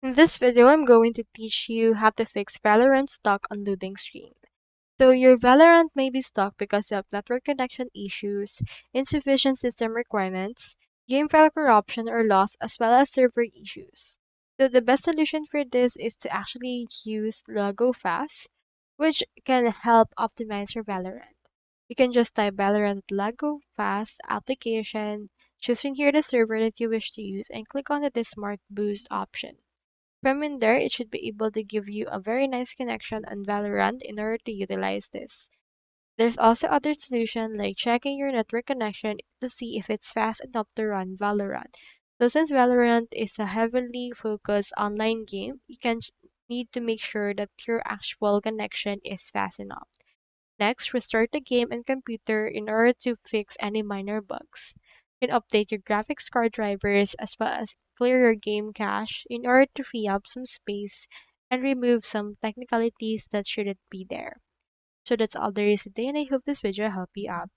In this video, I'm going to teach you how to fix Valorant stuck on loading screen. So your Valorant may be stuck because of network connection issues, insufficient system requirements, game file corruption or loss, as well as server issues. So the best solution for this is to actually use Go Fast, which can help optimize your Valorant. You can just type Valorant Go Fast application, choosing here the server that you wish to use, and click on the Smart Boost option. From in there, it should be able to give you a very nice connection on Valorant in order to utilize this. There's also other solution like checking your network connection to see if it's fast enough to run Valorant. So since Valorant is a heavily focused online game, you can need to make sure that your actual connection is fast enough. Next, restart the game and computer in order to fix any minor bugs. You can update your graphics card drivers as well as clear your game cache in order to free up some space and remove some technicalities that shouldn't be there. So that's all there is today, and I hope this video helped you out.